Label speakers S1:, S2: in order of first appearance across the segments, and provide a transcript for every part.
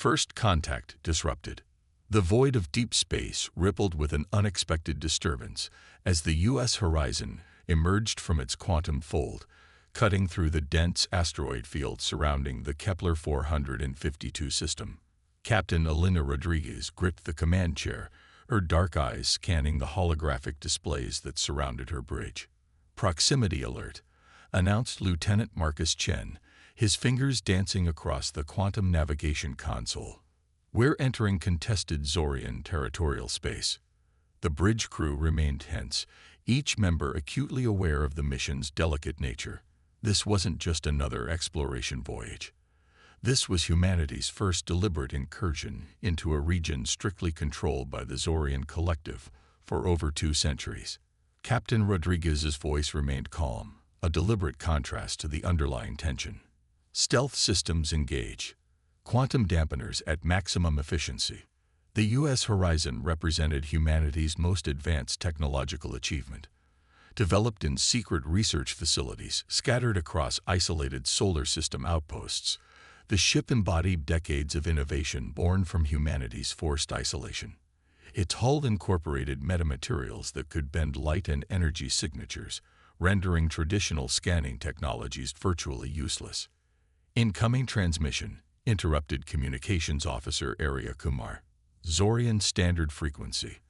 S1: First contact disrupted. The void of deep space rippled with an unexpected disturbance as the U.S. horizon emerged from its quantum fold, cutting through the dense asteroid field surrounding the Kepler 452 system. Captain Elena Rodriguez gripped the command chair, her dark eyes scanning the holographic displays that surrounded her bridge. "Proximity alert," announced Lieutenant Marcus Chen, his fingers dancing across the quantum navigation console. "We're entering contested Zorian territorial space." The bridge crew remained tense, each member acutely aware of the mission's delicate nature. This wasn't just another exploration voyage. This was humanity's first deliberate incursion into a region strictly controlled by the Zorian Collective for over 2 centuries. Captain Rodriguez's voice remained calm, a deliberate contrast to the underlying tension. "Stealth systems engage. Quantum dampeners at maximum efficiency." The U.S. horizon represented humanity's most advanced technological achievement. Developed in secret research facilities scattered across isolated solar system outposts, the ship embodied decades of innovation born from humanity's forced isolation. Its hull incorporated metamaterials that could bend light and energy signatures, rendering traditional scanning technologies virtually useless. "Incoming transmission," interrupted Communications Officer Arya Kumar. "Zorian standard frequency."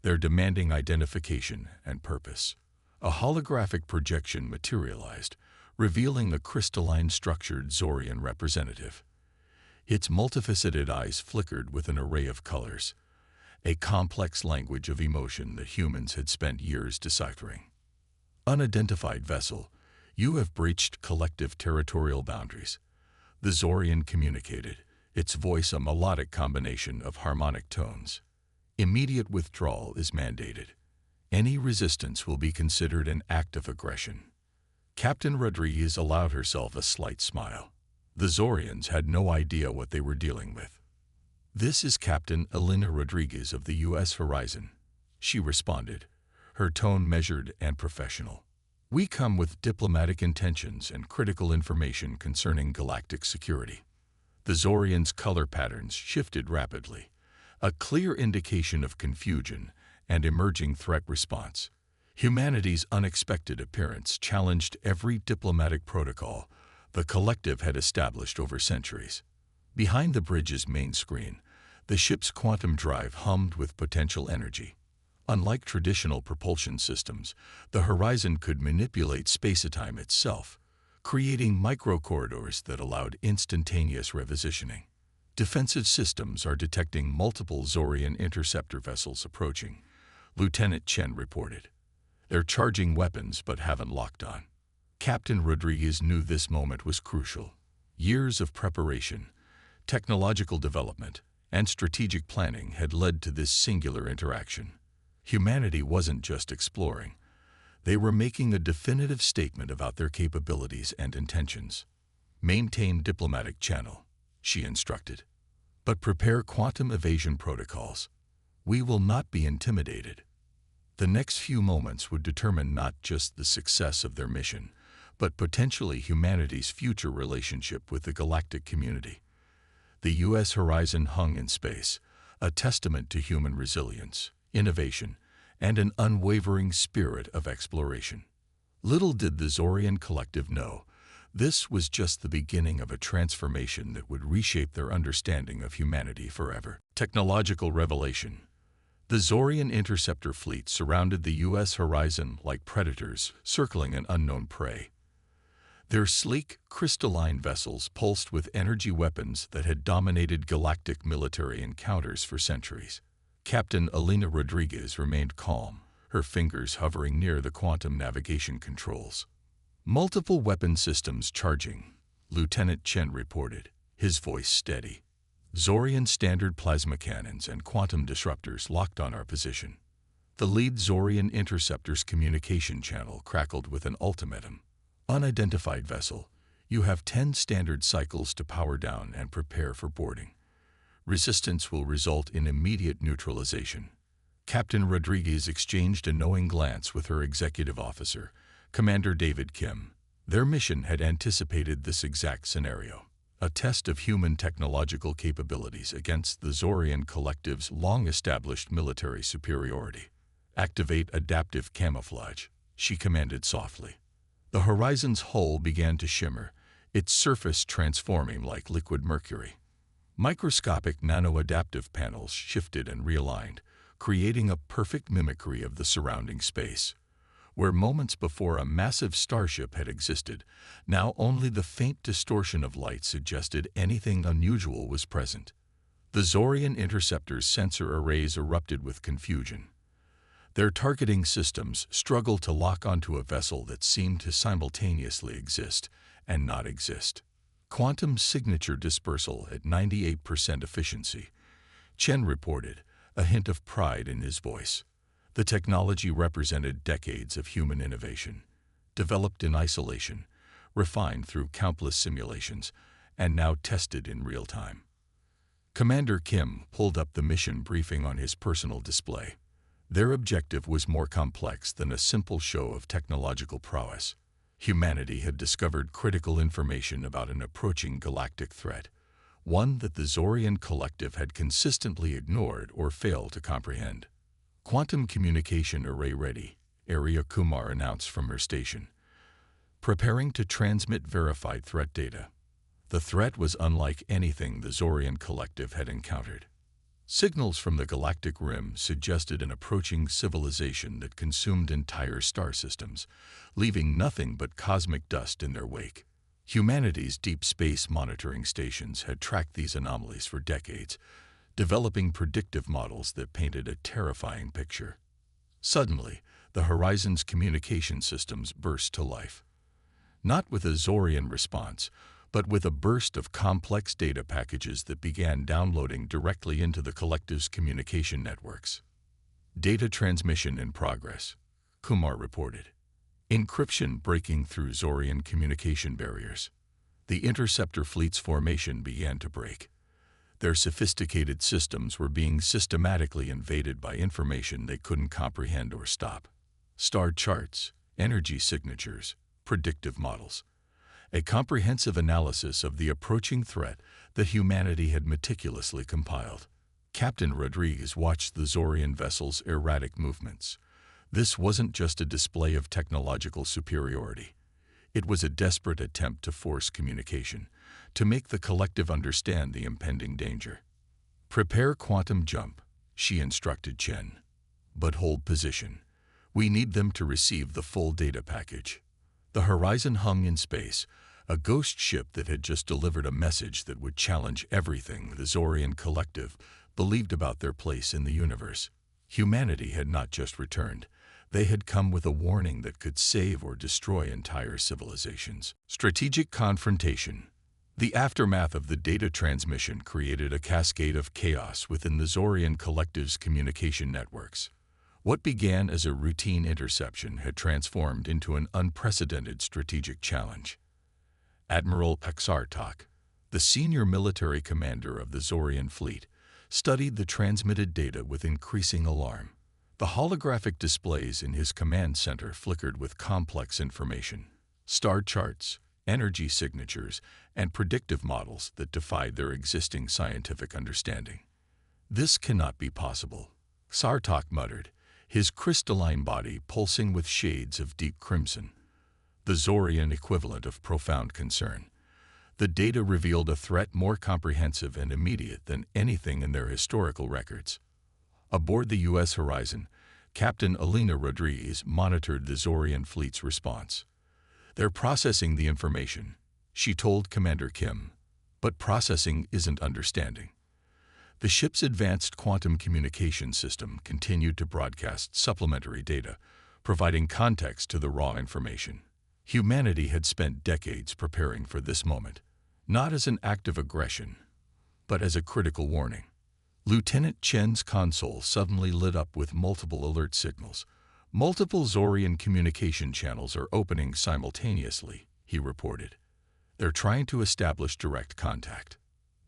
S1: They're demanding identification and purpose. A holographic projection materialized, revealing a crystalline-structured Zorian representative. Its multifaceted eyes flickered with an array of colors, a complex language of emotion that humans had spent years deciphering. "Unidentified vessel, you have breached collective territorial boundaries," the Zorian communicated, its voice a melodic combination of harmonic tones. "Immediate withdrawal is mandated. Any resistance will be considered an act of aggression." Captain Rodriguez allowed herself a slight smile. The Zorians had no idea what they were dealing with. "This is Captain Elena Rodriguez of the U.S. Horizon," she responded, her tone measured and professional. "We come with diplomatic intentions and critical information concerning galactic security." The Zorians' color patterns shifted rapidly, a clear indication of confusion and emerging threat response. Humanity's unexpected appearance challenged every diplomatic protocol the collective had established over centuries. Behind the bridge's main screen, the ship's quantum drive hummed with potential energy. Unlike traditional propulsion systems, the Horizon could manipulate space-time itself, creating microcorridors that allowed instantaneous repositioning. Defensive systems are detecting multiple Zorian interceptor vessels approaching, Lieutenant Chen reported. "They're charging weapons but haven't locked on." Captain Rodriguez knew this moment was crucial. Years of preparation, technological development, and strategic planning had led to this singular interaction. Humanity wasn't just exploring. They were making a definitive statement about their capabilities and intentions. "Maintain diplomatic channel," she instructed. "But prepare quantum evasion protocols. We will not be intimidated." The next few moments would determine not just the success of their mission, but potentially humanity's future relationship with the galactic community. The U.S. Horizon hung in space, a testament to human resilience, innovation, and an unwavering spirit of exploration. Little did the Zorian Collective know, this was just the beginning of a transformation that would reshape their understanding of humanity forever. Technological revelation. The Zorian interceptor fleet surrounded the U.S. horizon like predators circling an unknown prey. Their sleek, crystalline vessels pulsed with energy weapons that had dominated galactic military encounters for centuries. Captain Elena Rodriguez remained calm, her fingers hovering near the quantum navigation controls. "Multiple weapon systems charging," Lieutenant Chen reported, his voice steady. "Zorian standard plasma cannons and quantum disruptors locked on our position." The lead Zorian interceptor's communication channel crackled with an ultimatum. "Unidentified vessel, you have 10 standard cycles to power down and prepare for boarding. Resistance will result in immediate neutralization." Captain Rodriguez exchanged a knowing glance with her executive officer, Commander David Kim. Their mission had anticipated this exact scenario. a test of human technological capabilities against the Zorian Collective's long-established military superiority. "Activate adaptive camouflage," she commanded softly. The Horizon's hull began to shimmer, its surface transforming like liquid mercury. Microscopic nano-adaptive panels shifted and realigned, creating a perfect mimicry of the surrounding space. Where moments before a massive starship had existed, now only the faint distortion of light suggested anything unusual was present. The Zorian interceptor's sensor arrays erupted with confusion. Their targeting systems struggled to lock onto a vessel that seemed to simultaneously exist and not exist. Quantum signature dispersal at 98% efficiency, Chen reported, a hint of pride in his voice. The technology represented decades of human innovation, developed in isolation, refined through countless simulations, and now tested in real time. Commander Kim pulled up the mission briefing on his personal display. Their objective was more complex than a simple show of technological prowess. Humanity had discovered critical information about an approaching galactic threat, one that the Zorian Collective had consistently ignored or failed to comprehend. "Quantum communication array ready," Arya Kumar announced from her station. "Preparing to transmit verified threat data." The threat was unlike anything the Zorian Collective had encountered. Signals from the galactic rim suggested an approaching civilization that consumed entire star systems, leaving nothing but cosmic dust in their wake. Humanity's deep space monitoring stations had tracked these anomalies for decades, developing predictive models that painted a terrifying picture. Suddenly, the Horizon's communication systems burst to life. Not with a Zorian response, but with a burst of complex data packages that began downloading directly into the Collective's communication networks. "Data transmission in progress," Kumar reported. Encryption breaking through Zorian communication barriers. The interceptor fleet's formation began to break. Their sophisticated systems were being systematically invaded by information they couldn't comprehend or stop. Star charts, energy signatures, predictive models. A comprehensive analysis of the approaching threat that humanity had meticulously compiled. Captain Rodriguez watched the Zorian vessel's erratic movements. This wasn't just a display of technological superiority. It was a desperate attempt to force communication, to make the Collective understand the impending danger. "Prepare quantum jump," she instructed Chen. "But hold position. We need them to receive the full data package." The Horizon hung in space, a ghost ship that had just delivered a message that would challenge everything the Zorian Collective believed about their place in the universe. Humanity had not just returned. They had come with a warning that could save or destroy entire civilizations. Strategic confrontation. The aftermath of the data transmission created a cascade of chaos within the Zorian Collective's communication networks. What began as a routine interception had transformed into an unprecedented strategic challenge. Admiral Paxartok, the senior military commander of the Zorian fleet, studied the transmitted data with increasing alarm. The holographic displays in his command center flickered with complex information, star charts, energy signatures, and predictive models that defied their existing scientific understanding. "This cannot be possible," Sartok muttered, his crystalline body pulsing with shades of deep crimson. The Zorian equivalent of profound concern. The data revealed a threat more comprehensive and immediate than anything in their historical records. Aboard the U.S. Horizon, Captain Alina Rodriguez monitored the Zorian fleet's response. "They're processing the information," she told Commander Kim. "But processing isn't understanding." The ship's advanced quantum communication system continued to broadcast supplementary data, providing context to the raw information. Humanity had spent decades preparing for this moment, not as an act of aggression, but as a critical warning. Lieutenant Chen's console suddenly lit up with multiple alert signals. "Multiple Zorian communication channels are opening simultaneously," he reported. "They're trying to establish direct contact."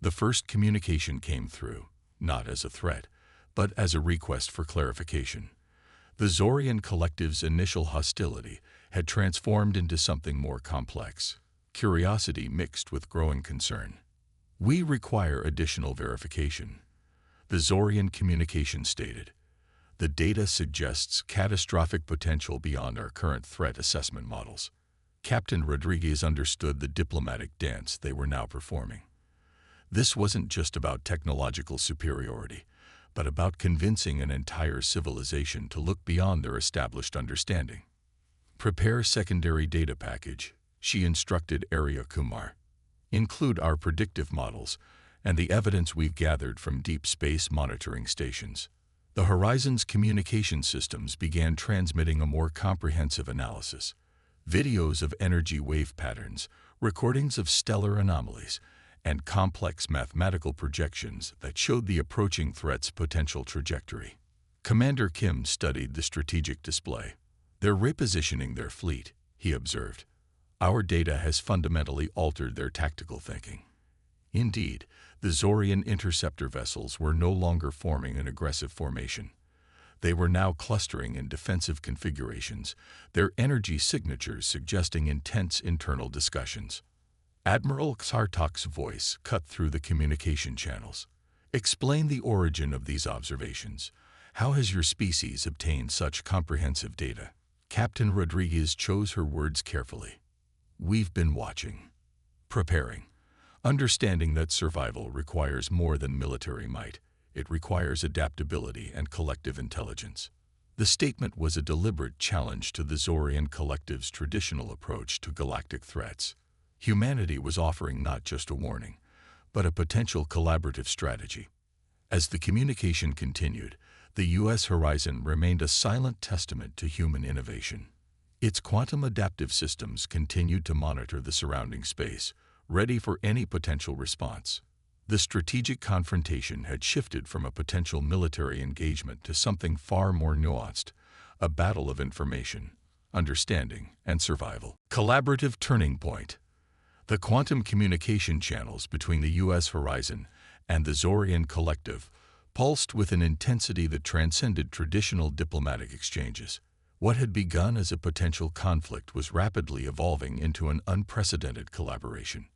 S1: The first communication came through, not as a threat, but as a request for clarification. The Zorian Collective's initial hostility had transformed into something more complex. curiosity mixed with growing concern. "We require additional verification," the Zorian communication stated. "The data suggests catastrophic potential beyond our current threat assessment models." Captain Rodriguez understood the diplomatic dance they were now performing. This wasn't just about technological superiority, but about convincing an entire civilization to look beyond their established understanding. "Prepare secondary data package," she instructed Arya Kumar. "Include our predictive models and the evidence we've gathered from deep space monitoring stations." The Horizon's communication systems began transmitting a more comprehensive analysis. Videos of energy wave patterns, recordings of stellar anomalies, and complex mathematical projections that showed the approaching threat's potential trajectory. Commander Kim studied the strategic display. "They're repositioning their fleet," he observed. "Our data has fundamentally altered their tactical thinking." Indeed, the Zorian interceptor vessels were no longer forming an aggressive formation. They were now clustering in defensive configurations, their energy signatures suggesting intense internal discussions. Admiral Xartok's voice cut through the communication channels. "Explain the origin of these observations. How has your species obtained such comprehensive data?" Captain Rodriguez chose her words carefully. "We've been watching, preparing, understanding that survival requires more than military might. It requires adaptability and collective intelligence." The statement was a deliberate challenge to the Zorian collective's traditional approach to galactic threats. Humanity was offering not just a warning, but a potential collaborative strategy. As the communication continued, the U.S. Horizon remained a silent testament to human innovation. Its quantum adaptive systems continued to monitor the surrounding space, ready for any potential response. The strategic confrontation had shifted from a potential military engagement to something far more nuanced, a battle of information, understanding, and survival. Collaborative turning point. The quantum communication channels between the U.S. Horizon and the Zorian collective pulsed with an intensity that transcended traditional diplomatic exchanges. What had begun as a potential conflict was rapidly evolving into an unprecedented collaboration.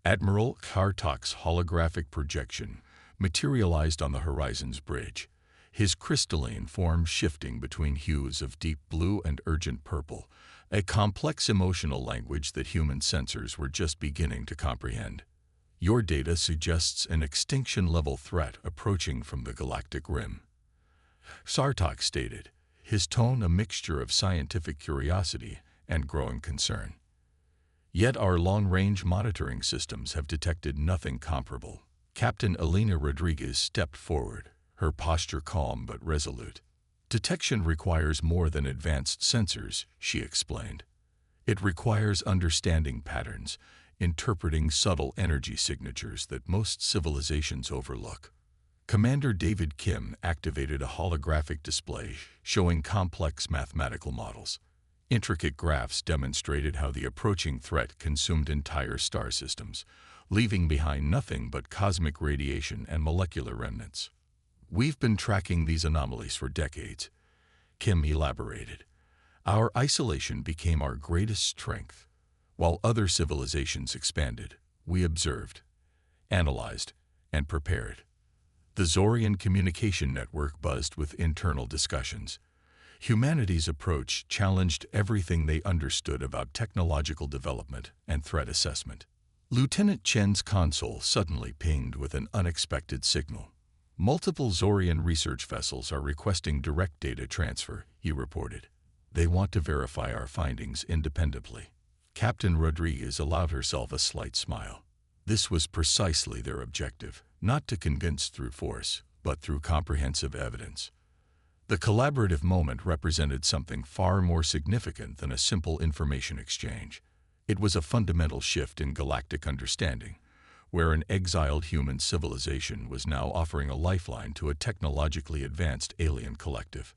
S1: Admiral Xartok's holographic projection materialized on the Horizon's bridge, his crystalline form shifting between hues of deep blue and urgent purple, a complex emotional language that human sensors were just beginning to comprehend. "Your data suggests an extinction-level threat approaching from the galactic rim," Xartok stated, his tone a mixture of scientific curiosity and growing concern. "Yet our long-range monitoring systems have detected nothing comparable." Captain Elena Rodriguez stepped forward, her posture calm but resolute. "Detection requires more than advanced sensors," she explained. "It requires understanding patterns, interpreting subtle energy signatures that most civilizations overlook." Commander David Kim activated a holographic display showing complex mathematical models. Intricate graphs demonstrated how the approaching threat consumed entire star systems, leaving behind nothing but cosmic radiation and molecular remnants. "We've been tracking these anomalies for decades," Kim elaborated. "Our isolation became our greatest strength. While other civilizations expanded, we observed, analyzed, and prepared." The Zorian communication network buzzed with internal discussions. Humanity's approach challenged everything they understood about technological development and threat assessment. Lieutenant Chen's console suddenly pinged with an unexpected signal. "Multiple Zorian research vessels are requesting direct data transfer," he reported. "They want to verify our findings independently." Captain Rodriguez allowed herself a slight smile. This was precisely their objective, not to convince through force, but through comprehensive evidence. The collaborative moment represented something far more significant than a simple information exchange. It was a fundamental shift in galactic understanding, where an exiled human civilization was now offering a lifeline to a technologically advanced alien collective.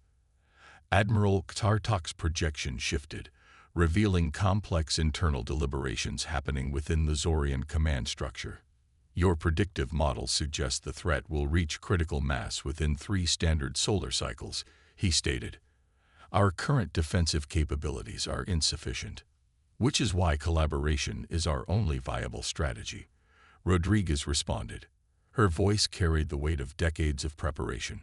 S1: Admiral Xartok's projection shifted, revealing complex internal deliberations happening within the Zorian command structure. "Your predictive models suggest the threat will reach critical mass within 3 standard solar cycles," he stated. "Our current defensive capabilities are insufficient." which is why collaboration is our only viable strategy, Rodriguez responded. Her voice carried the weight of decades of preparation,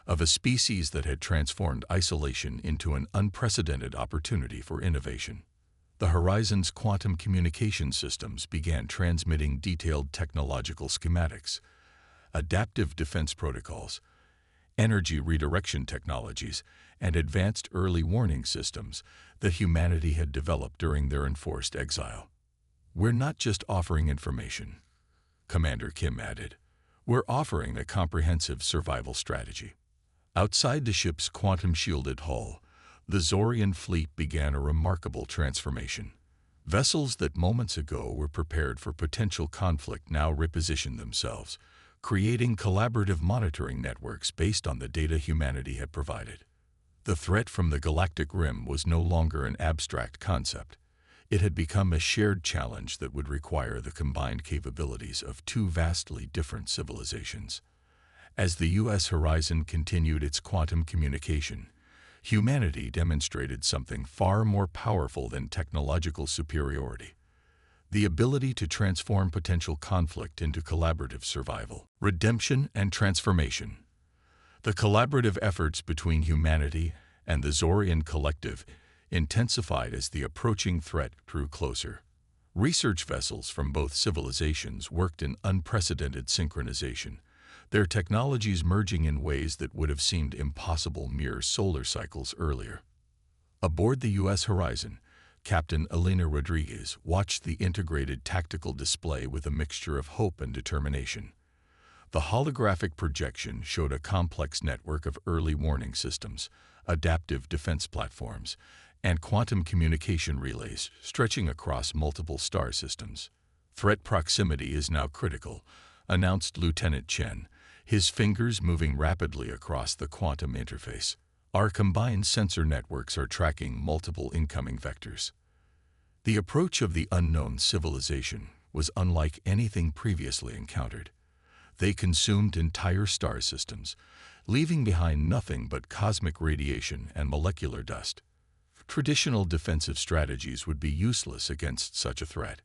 S1: of a species that had transformed isolation into an unprecedented opportunity for innovation. The Horizon's quantum communication systems began transmitting detailed technological schematics, adaptive defense protocols, energy redirection technologies, and advanced early warning systems that humanity had developed during their enforced exile. "We're not just offering information," Commander Kim added. "We're offering a comprehensive survival strategy." Outside the ship's quantum-shielded hull, the Zorian fleet began a remarkable transformation. Vessels that moments ago were prepared for potential conflict now repositioned themselves, creating collaborative monitoring networks based on the data humanity had provided. The threat from the galactic rim was no longer an abstract concept. It had become a shared challenge that would require the combined capabilities of two vastly different civilizations. As the U.S. Horizon continued its quantum communication, humanity demonstrated something far more powerful than technological superiority: the ability to transform potential conflict into collaborative survival, redemption, and transformation. The collaborative efforts between humanity and the Zorian collective intensified as the approaching threat drew closer. Research vessels from both civilizations worked in unprecedented synchronization, their technologies merging in ways that would have seemed impossible mere solar cycles earlier. Aboard the U.S. Horizon, Captain Elena Rodriguez watched the integrated tactical display with a mixture of hope and determination. The holographic projection showed a complex network of early warning systems, adaptive defense platforms, and quantum communication relays stretching across multiple star systems. "Threat proximity is now critical," announced Lieutenant Chen, his fingers moving rapidly across the quantum interface. "Our combined sensor networks are tracking multiple incoming vectors." The approach of the unknown civilization was unlike anything previously encountered. They consumed entire star systems, leaving behind nothing but cosmic radiation and molecular dust. Traditional defensive strategies would be useless against such a threat.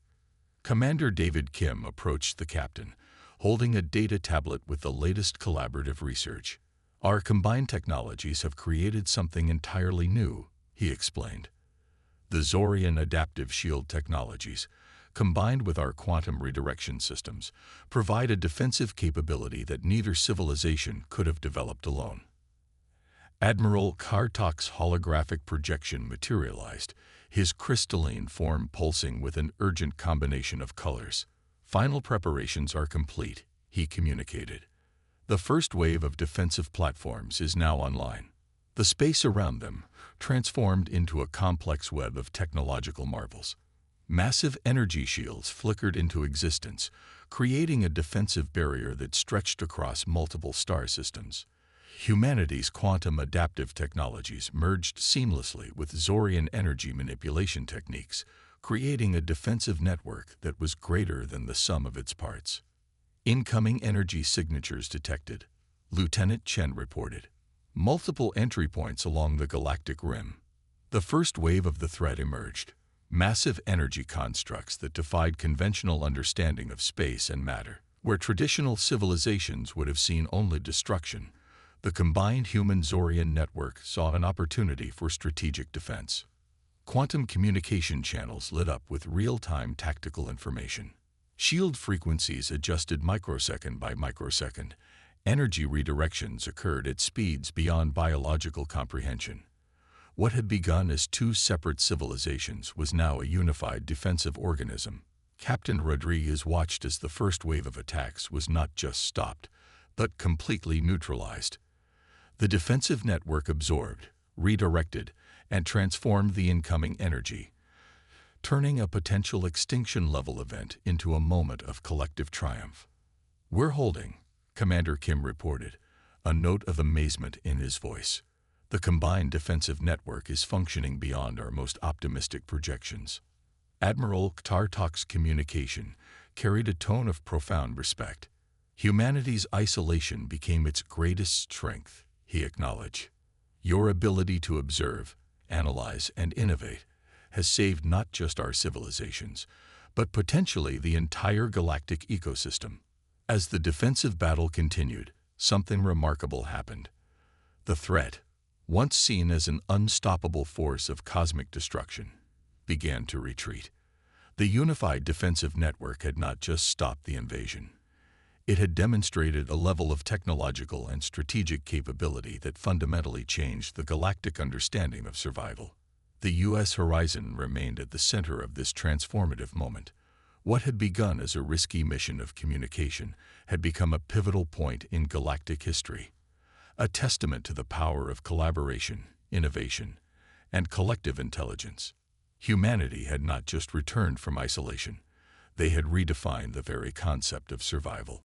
S1: Commander David Kim approached the captain, holding a data tablet with the latest collaborative research. "Our combined technologies have created something entirely new," he explained. "The Zorian adaptive shield technologies, combined with our quantum redirection systems, provide a defensive capability that neither civilization could have developed alone." Admiral Kartok's holographic projection materialized, his crystalline form pulsing with an urgent combination of colors. "Final preparations are complete," he communicated. "The first wave of defensive platforms is now online." The space around them transformed into a complex web of technological marvels. Massive energy shields flickered into existence, creating a defensive barrier that stretched across multiple star systems. Humanity's quantum adaptive technologies merged seamlessly with Zorian energy manipulation techniques, creating a defensive network that was greater than the sum of its parts. "Incoming energy signatures detected," Lieutenant Chen reported. "Multiple entry points along the galactic rim." The first wave of the threat emerged. Massive energy constructs that defied conventional understanding of space and matter. Where traditional civilizations would have seen only destruction, the combined human-Zorian network saw an opportunity for strategic defense. Quantum communication channels lit up with real-time tactical information. Shield frequencies adjusted microsecond by microsecond. Energy redirections occurred at speeds beyond biological comprehension. What had begun as two separate civilizations was now a unified defensive organism. Captain Rodriguez watched as the first wave of attacks was not just stopped, but completely neutralized. The defensive network absorbed, redirected, and transformed the incoming energy, turning a potential extinction-level event into a moment of collective triumph. "We're holding," Commander Kim reported, a note of amazement in his voice. "The combined defensive network is functioning beyond our most optimistic projections." Admiral Kartok's communication carried a tone of profound respect. "Humanity's isolation became its greatest strength," he acknowledged. "Your ability to observe, analyze, and innovate has saved not just our civilizations, but potentially the entire galactic ecosystem. As the defensive battle continued, something remarkable happened. The threat, once seen as an unstoppable force of cosmic destruction, began to retreat. The unified defensive network had not just stopped the invasion. It had demonstrated a level of technological and strategic capability that fundamentally changed the galactic understanding of survival. The U.S. horizon remained at the center of this transformative moment. What had begun as a risky mission of communication had become a pivotal point in galactic history, a testament to the power of collaboration, innovation, and collective intelligence. Humanity had not just returned from isolation, they had redefined the very concept of survival.